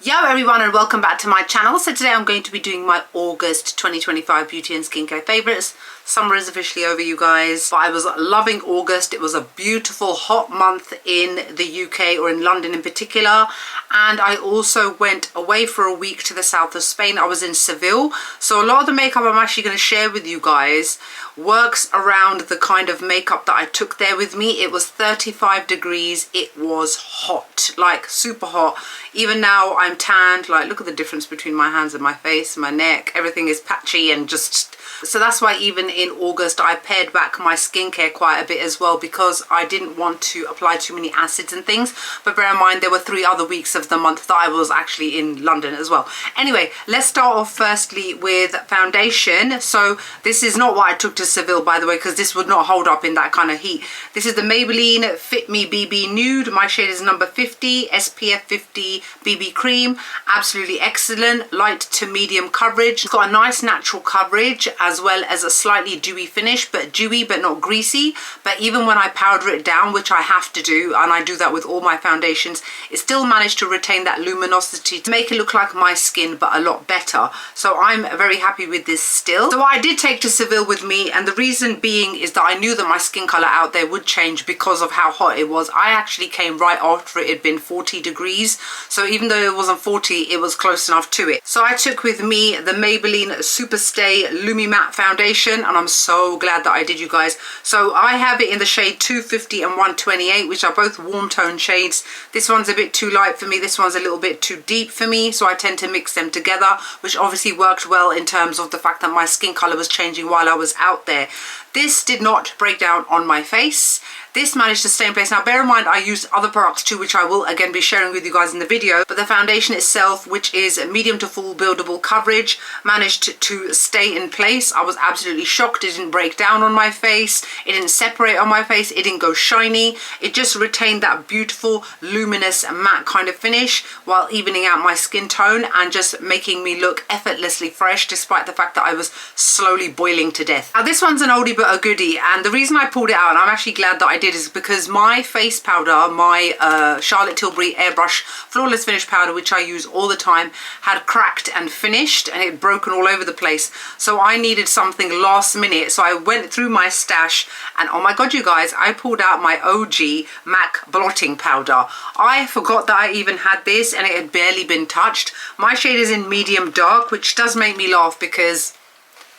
Yo everyone, and welcome back to my channel. So today I'm going to be doing my August 2025 beauty and skincare favorites. Summer is officially over, you guys, but I was loving August. It was a beautiful hot month in the UK, or in London in particular, and I also went away for a week to the south of Spain. I was in Seville, so a lot of the makeup I'm actually going to share with you guys works around the kind of makeup that I took there with me. It was 35 degrees. It was hot, like super hot. Even now I'm tanned. Like, look at the difference between my hands and my face, my neck. Everything is patchy and just... So that's why even in August I pared back my skincare quite a bit as well, because I didn't want to apply too many acids and things. But bear in mind, there were 3 other weeks of the month that I was actually in London as well. Anyway, let's start off firstly with foundation. So this is not what I took to Seville, by the way, because this would not hold up in that kind of heat. This is the Maybelline Fit Me BB Nude. My shade is number 50, SPF 50 BB cream. Absolutely excellent, light to medium coverage. It's got a nice natural coverage as well as a slightly dewy finish, but dewy but not greasy. But even when I powder it down, which I have to do, and I do that with all my foundations, it still managed to retain that luminosity to make it look like my skin, but a lot better. So I'm very happy with this still. So I did take to Seville with me, and the reason being is that I knew that my skin color out there would change because of how hot it was. I actually came right after it had been 40 degrees, so even though it wasn't 40, it was close enough to it. So I took with me the Maybelline Superstay Lumi-Matte foundation, and I'm so glad that I did, you guys. So I have it in the shade 250 and 128, which are both warm tone shades. This one's a bit too light for me, this one's a little bit too deep for me, so I tend to mix them together, which obviously worked well in terms of the fact that my skin color was changing while I was out there. This did not break down on my face. This managed to stay in place. Now bear in mind, I used other products too, which I will again be sharing with you guys in the video, but the foundation itself, which is medium to full buildable coverage, managed to stay in place. I was absolutely shocked. It didn't break down on my face, it didn't separate on my face, it didn't go shiny. It just retained that beautiful luminous matte kind of finish while evening out my skin tone and just making me look effortlessly fresh, despite the fact that I was slowly boiling to death. Now this one's an oldie but a goodie, and the reason I pulled it out, and I'm actually glad that I did, is because my face powder, my Charlotte Tilbury Airbrush Flawless Finish powder, which I use all the time, had cracked and finished, and it had broken all over the place. So I needed something last minute, so I went through my stash, and oh my god, you guys, I pulled out my OG MAC blotting powder. I forgot that I even had this, and it had barely been touched. My shade is in medium dark, which does make me laugh because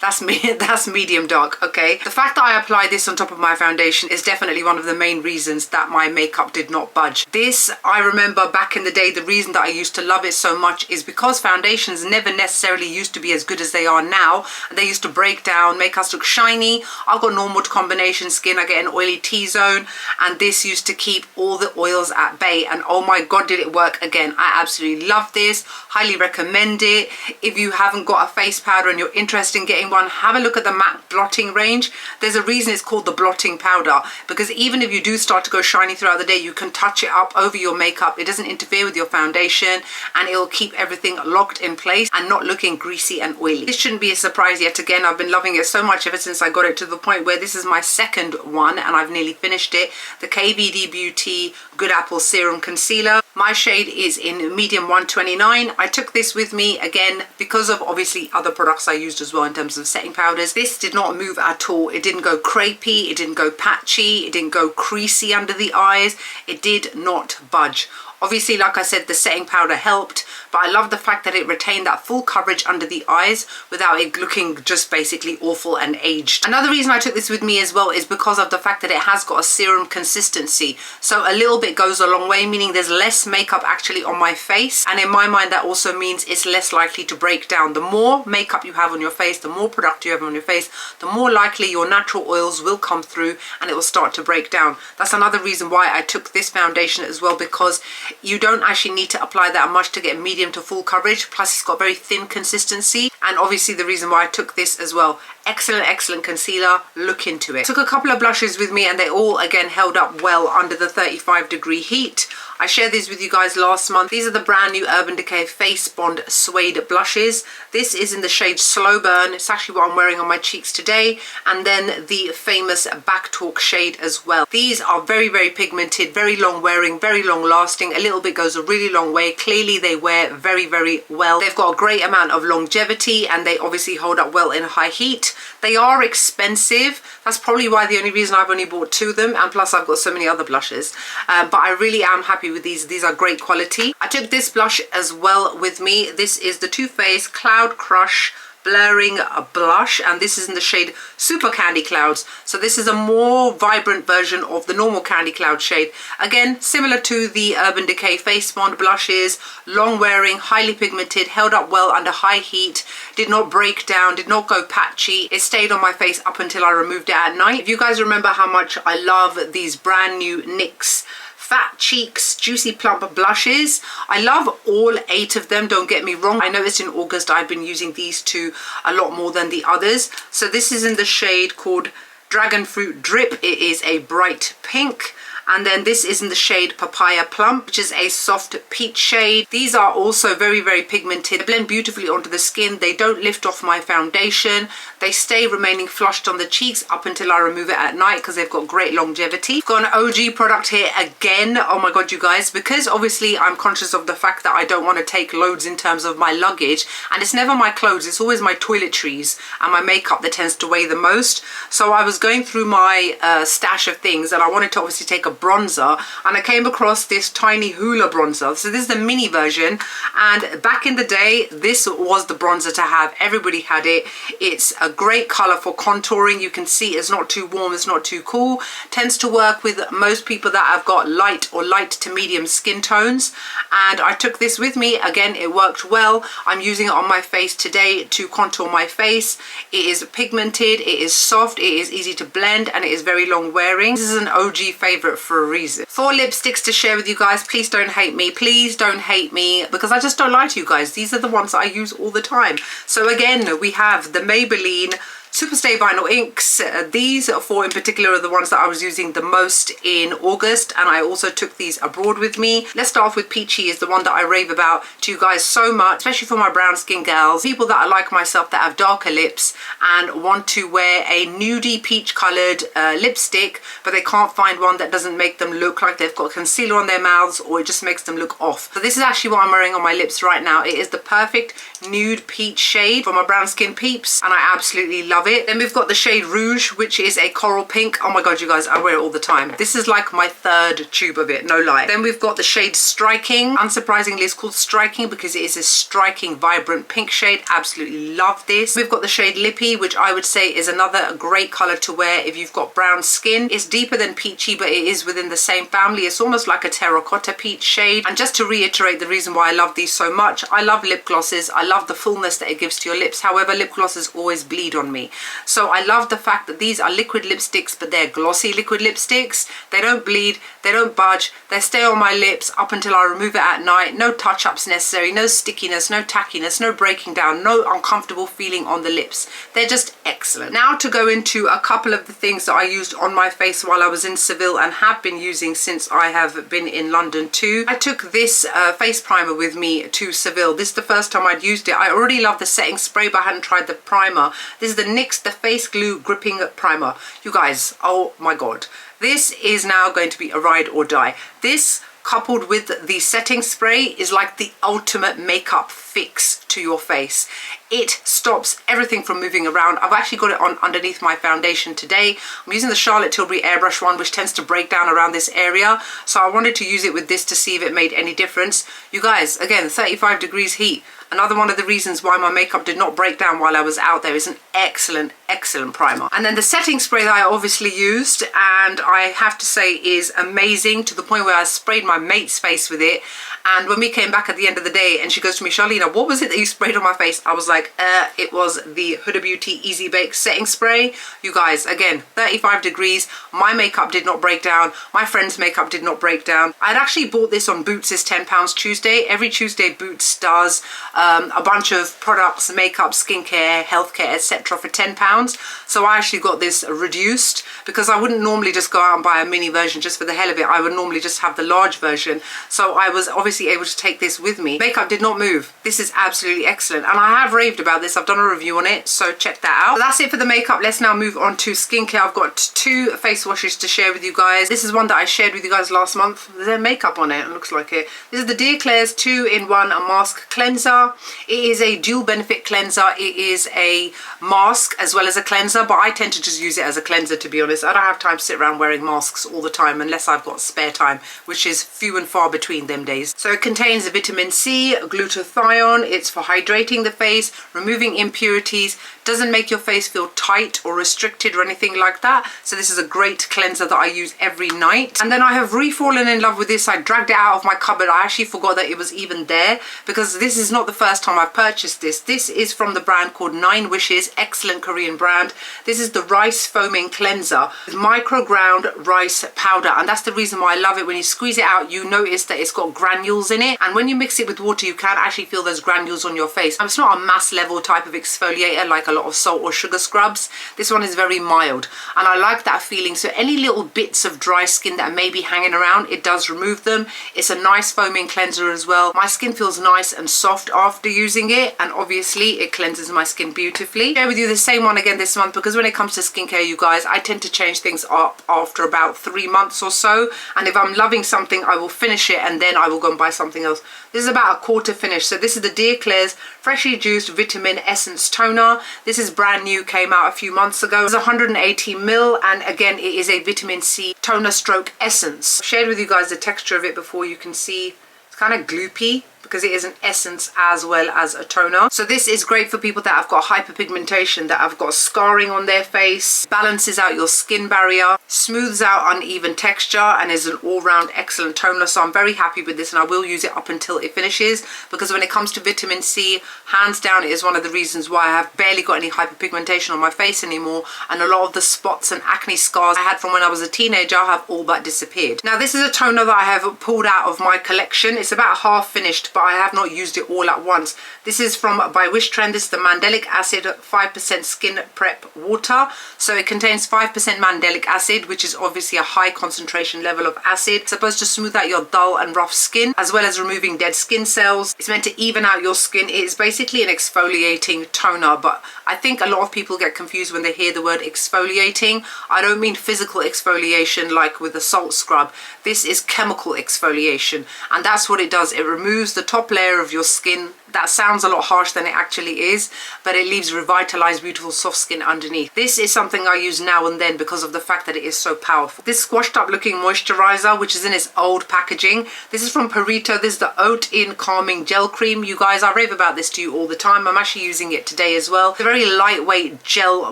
that's medium dark, okay? The fact that I applied this on top of my foundation is definitely one of the main reasons that my makeup did not budge. This, I remember back in the day, the reason that I used to love it so much is because foundations never necessarily used to be as good as they are now. They used to break down, make us look shiny. I've got normal to combination skin, I get an oily T-zone, and this used to keep all the oils at bay, and oh my god, did it work again. I absolutely love this, highly recommend it. If you haven't got a face powder and you're interested in getting one, have a look at the matte blotting range. There's a reason it's called the blotting powder, because even if you do start to go shiny throughout the day, you can touch it up over your makeup. It doesn't interfere with your foundation, and it'll keep everything locked in place and not looking greasy and oily. This shouldn't be a surprise yet again. I've been loving it so much ever since I got it, to the point where this is my second one and I've nearly finished it. The KVD Beauty Good Apple Serum Concealer. My shade is in medium 129. I took this with me again because of obviously other products I used as well in terms of setting powders. This did not move at all. It didn't go crepey, it didn't go patchy, it didn't go creasy under the eyes. It did not budge. Obviously, like I said, the setting powder helped, but I love the fact that it retained that full coverage under the eyes without it looking just basically awful and aged. Another reason I took this with me as well is because of the fact that it has got a serum consistency. So a little bit goes a long way, meaning there's less makeup actually on my face. And in my mind, that also means it's less likely to break down. The more makeup you have on your face, the more product you have on your face, the more likely your natural oils will come through and it will start to break down. That's another reason why I took this foundation as well, because you don't actually need to apply that much to get medium to full coverage. Plus it's got very thin consistency, and obviously the reason why I took this as well. Excellent concealer, look into it. Took a couple of blushes with me, and they all again held up well under the 35 degree heat. I shared these with you guys last month. These are the brand new Urban Decay Face Bond Suede blushes. This is in the shade Slow Burn. It's actually what I'm wearing on my cheeks today. And then the famous Backtalk shade as well. These are very, very pigmented, very long wearing, very long lasting. A little bit goes a really long way. Clearly they wear very, very well. They've got a great amount of longevity and they obviously hold up well in high heat. They are expensive. That's probably why the only reason I've only bought 2 of them, and plus I've got so many other blushes. But I really am happy with these. These are great quality. I took this blush as well with me. This is the Too Faced Cloud Crush Blurring Blush, and this is in the shade Super Candy Clouds. So this is a more vibrant version of the normal Candy Cloud shade. Again, similar to the Urban Decay Face Bond blushes, long wearing, highly pigmented, held up well under high heat, did not break down, did not go patchy. It stayed on my face up until I removed it at night. If you guys remember how much I love these brand new NYX Fat Cheeks Juicy Plump blushes, I love all 8 of them, don't get me wrong. I noticed in August I've been using these 2 a lot more than the others. So this is in the shade called Dragon Fruit Drip. It is a bright pink. And then this is in the shade Papaya Plump, which is a soft peach shade. These are also very, very pigmented. They blend beautifully onto the skin. They don't lift off my foundation. They stay remaining flushed on the cheeks up until I remove it at night because they've got great longevity. I've got an OG product here again. Oh my god, you guys, because obviously I'm conscious of the fact that I don't want to take loads in terms of my luggage, and it's never my clothes, it's always my toiletries and my makeup that tends to weigh the most. So I was going through my stash of things and I wanted to obviously take a bronzer, and I came across this tiny Hoola bronzer. So this is the mini version, and back in the day this was the bronzer to have. Everybody had it. It's a great color for contouring. You can see it's not too warm, it's not too cool. Tends to work with most people that have got light or light to medium skin tones, and I took this with me. Again, it worked well. I'm using it on my face today to contour my face. It is pigmented, it is soft, it is easy to blend, and it is very long wearing. This is an OG favorite for a reason. 4 lipsticks to share with you guys. Please don't hate me. Please don't hate me, because I just don't lie to you guys. These are the ones that I use all the time. So again, we have the Maybelline Superstay Vinyl Inks. These 4 in particular are the ones that I was using the most in August, and I also took these abroad with me. Let's start off with Peachy, is the one that I rave about to you guys so much, especially for my brown skin girls, people that are like myself that have darker lips and want to wear a nudie peach coloured lipstick, but they can't find one that doesn't make them look like they've got concealer on their mouths, or it just makes them look off. So this is actually what I'm wearing on my lips right now. It is the perfect nude peach shade for my brown skin peeps, and I absolutely love it. Then we've got the shade Rouge, which is a coral pink. Oh my god, you guys, I wear it all the time. This is like my 3rd tube of it, no lie. Then we've got the shade Striking. Unsurprisingly, it's called Striking because it is a striking, vibrant pink shade. Absolutely love this. We've got the shade Lippy, which I would say is another great color to wear if you've got brown skin. It's deeper than Peachy, but it is within the same family. It's almost like a terracotta peach shade. And just to reiterate the reason why I love these so much, I love lip glosses. I love the fullness that it gives to your lips. However, lip glosses always bleed on me. So I love the fact that these are liquid lipsticks, but they're glossy liquid lipsticks. They don't bleed, they don't budge, they stay on my lips up until I remove it at night. No touch-ups necessary, no stickiness, no tackiness, no breaking down, no uncomfortable feeling on the lips. They're just excellent. Now to go into a couple of the things that I used on my face while I was in Seville and have been using since I have been in London too. I took this face primer with me to Seville. This is the first time I'd used it. I already love the setting spray, but I hadn't tried the primer. This is the NYX The Face Glue Gripping Primer. You guys, oh my god. This is now going to be a ride or die. This coupled with the setting spray is like the ultimate makeup fix to your face. It stops everything from moving around. I've actually got it on underneath my foundation today. I'm using the Charlotte Tilbury airbrush one, which tends to break down around this area, so I wanted to use it with this to see if it made any difference. You guys, again, 35 degrees heat. Another one of the reasons why my makeup did not break down while I was out there. Is an excellent, excellent primer. And then the setting spray that I obviously used, and I have to say is amazing, to the point where I sprayed my mate's face with it, And when we came back at the end of the day and she goes to me, Charlena, what was it that you sprayed on my face? I was like, it was the Huda Beauty Easy Bake Setting Spray. You guys, again, 35 degrees. My makeup did not break down. My friend's makeup did not break down. I'd actually bought this on Boots' £10 Tuesday. Every Tuesday Boots does a bunch of products, makeup, skincare, healthcare, etc. for £10. So I actually got this reduced because I wouldn't normally just go out and buy a mini version just for the hell of it. I would normally just have the large version. So I was obviously able to take this with me. Makeup did not move. This is absolutely excellent. And I have raved about this. I've done a review on it, so check that out. So that's it for the makeup. Let's now move on to skincare. I've got 2 face washes to share with you guys. This is one that I shared with you guys last month. There's makeup on it. It looks like it. This is the Decay's 2-in-1 mask cleanser. It is a dual benefit cleanser. It is a mask as well as a cleanser, but I tend to just use it as a cleanser, to be honest. I don't have time to sit around wearing masks all the time unless I've got spare time, which is few and far between them days. So it contains vitamin C, glutathione. It's for hydrating the face, removing impurities, doesn't make your face feel tight or restricted or anything like that. So this is a great cleanser that I use every night. And then I have re-fallen in love with this. I dragged it out of my cupboard. I actually forgot that it was even there because this is not the first time I've purchased this. This is from the brand called 9 Wishes, excellent Korean brand. This is the rice foaming cleanser with micro ground rice powder, and that's the reason why I love it. When you squeeze it out, you notice that it's got granules in it, and when you mix it with water, you can actually feel those granules on your face. It's not a mass level type of exfoliator like a lot of salt or sugar scrubs. This one is very mild, and I like that feeling. So any little bits of dry skin that may be hanging around, it does remove them. It's a nice foaming cleanser as well. My skin feels nice and soft after using it, and obviously it cleanses my skin beautifully. I'll share with you the same one again this month because when it comes to skincare, you guys, I tend to change things up after about 3 months or so, and if I'm loving something, I will finish it and then I will go and buy something else. This is about a quarter finished. So this is the Decay's freshly juiced vitamin essence toner. This is brand new, came out a few months ago. It's 180 ml, and again, it is a vitamin C toner stroke essence. I've shared with you guys the texture of it before. You can see it's kind of gloopy because it is an essence as well as a toner. So this is great for people that have got hyperpigmentation, that have got scarring on their face, balances out your skin barrier, smooths out uneven texture, and is an all-round excellent toner. So I'm very happy with this, and I will use it up until it finishes, because when it comes to vitamin C, hands down, it is one of the reasons why I have barely got any hyperpigmentation on my face anymore, and a lot of the spots and acne scars I had from when I was a teenager have all but disappeared. Now this is a toner that I have pulled out of my collection. It's about half finished, but I have not used it all at once. This is from By Wish Trend. This is the Mandelic Acid 5% Skin Prep Water. So it contains 5% mandelic acid, which is obviously a high concentration level of acid. It's supposed to smooth out your dull and rough skin, as well as removing dead skin cells. It's meant to even out your skin. It is basically an exfoliating toner, but I think a lot of people get confused when they hear the word exfoliating. I don't mean physical exfoliation like with a salt scrub. This is chemical exfoliation, and that's what it does. It removes the top layer of your skin. That sounds a lot harsh than it actually is, but it leaves revitalized, beautiful, soft skin underneath. This is something I use now and then because of the fact that it is so powerful. This squashed up looking moisturizer, which is in its old packaging. This is from Perito. This is the Oat In Calming Gel Cream. You guys, I rave about this to you all the time. I'm actually using it today as well. It's a very lightweight gel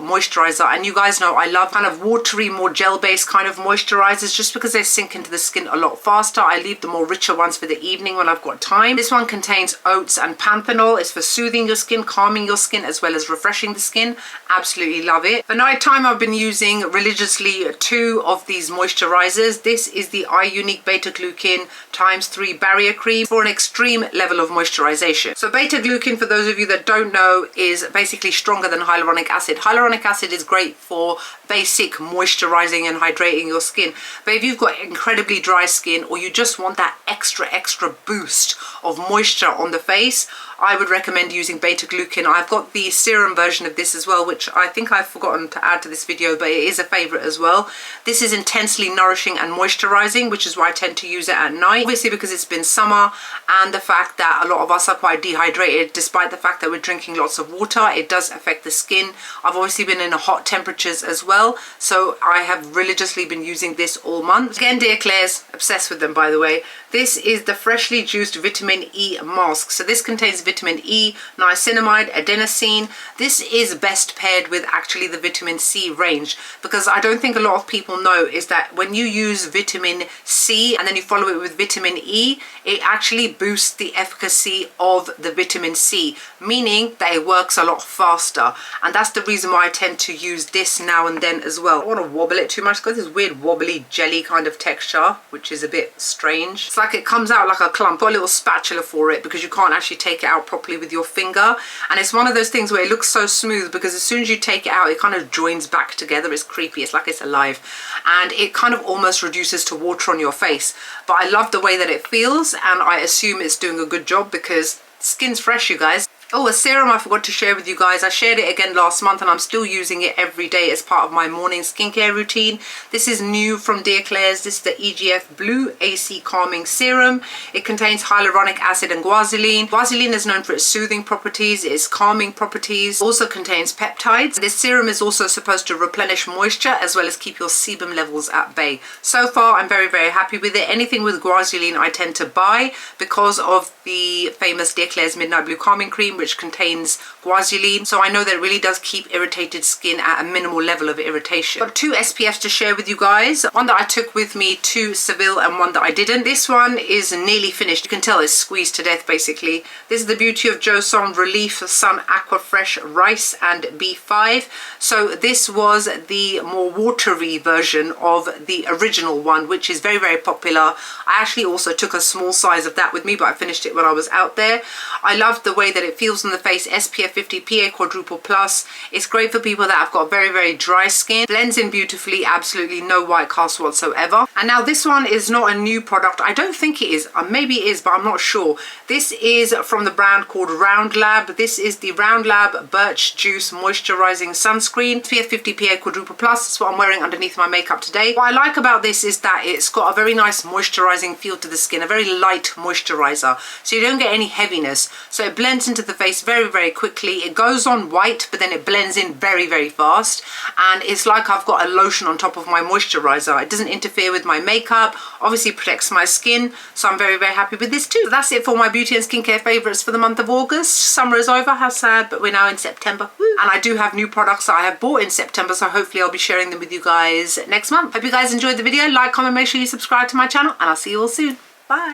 moisturizer, and you guys know I love kind of watery, more gel-based kind of moisturizers just because they sink into the skin a lot faster. I leave the more richer ones for the evening when I've got time. This one contains oats and panthenol. It's for soothing your skin, calming your skin, as well as refreshing the skin. Absolutely love it. For nighttime, I've been using religiously 2 of these moisturizers. This is the Eye Unique Beta Glucan ×3 Barrier Cream for an extreme level of moisturization. So beta glucan, for those of you that don't know, is basically stronger than hyaluronic acid. Hyaluronic acid is great for basic moisturizing and hydrating your skin, but if you've got incredibly dry skin, or you just want that extra boost of moisture on the face, I would recommend using beta glucan. I've got the serum version of this as well, which I think I've forgotten to add to this video, but it is a favorite as well. This is intensely nourishing and moisturizing, which is why I tend to use it at night, obviously because it's been summer, and the fact that a lot of us are quite dehydrated. Despite the fact that we're drinking lots of water, it does affect the skin. I've obviously been in hot temperatures as well, so I have religiously been using this all month. Again, Decay's, obsessed with them by the way. This is the freshly juiced vitamin E mask. So this contains vitamin E, niacinamide, adenosine. This is best paired with actually the vitamin C range, because I don't think a lot of people know is that when you use vitamin C and then you follow it with vitamin E, it actually boosts the efficacy of the vitamin C, meaning that it works a lot faster. And that's the reason why I tend to use this now and then as well. I don't want to wobble it too much because this weird wobbly jelly kind of texture, which is a bit strange. It's like it comes out like a clump. Got a little spatula for it because you can't actually take it out properly with your finger. And it's one of those things where it looks so smooth because as soon as you take it out, it kind of joins back together. It's creepy. It's like it's alive. And it kind of almost reduces to water on your face. But I love the way that it feels, and I assume it's doing a good job because skin's fresh, you guys. Oh, a serum I forgot to share with you guys. I shared it again last month and I'm still using it every day as part of my morning skincare routine. This is new from Decay's. This is the EGF Blue AC Calming Serum. It contains hyaluronic acid and guanidine. Guanidine is known for its soothing properties, its calming properties. Also contains peptides. This serum is also supposed to replenish moisture as well as keep your sebum levels at bay. So far, I'm very, very happy with it. Anything with guanidine I tend to buy because of the famous Decay's Midnight Blue Calming Cream, which contains guanidine, so I know that it really does keep irritated skin at a minimal level of irritation. Got 2 SPFs to share with you guys. One that I took with me to Seville and one that I didn't. This one is nearly finished. You can tell it's squeezed to death basically. This is the Beauty of Joseon Relief Sun Aqua Fresh Rice and B5. So this was the more watery version of the original one, which is very, very popular. I actually also took a small size of that with me, but I finished it when I was out there. I love the way that it feels on the face. SPF 50 PA quadruple plus. It's great for people that have got very, very dry skin. Blends in beautifully, absolutely no white cast whatsoever. And now this one is not a new product. I don't think it is. Maybe it is, but I'm not sure. This is from the brand called Round Lab. This is the Round Lab Birch Juice Moisturizing Sunscreen. SPF 50 PA quadruple plus. That's what I'm wearing underneath my makeup today. What I like about this is that it's got a very nice moisturizing feel to the skin, a very light moisturizer. So you don't get any heaviness. So it blends into the face very, very quickly. It goes on white, but then it blends in very, very fast. And it's like I've got a lotion on top of my moisturizer. It doesn't interfere with my makeup. Obviously protects my skin. So I'm very, very happy with this too. So that's it for my beauty and skincare favorites for the month of August. Summer is over. How sad, but we're now in September. Woo. And I do have new products that I have bought in September. So hopefully I'll be sharing them with you guys next month. Hope you guys enjoyed the video. Like, comment, make sure you subscribe to my channel. And I'll see you all soon. Bye.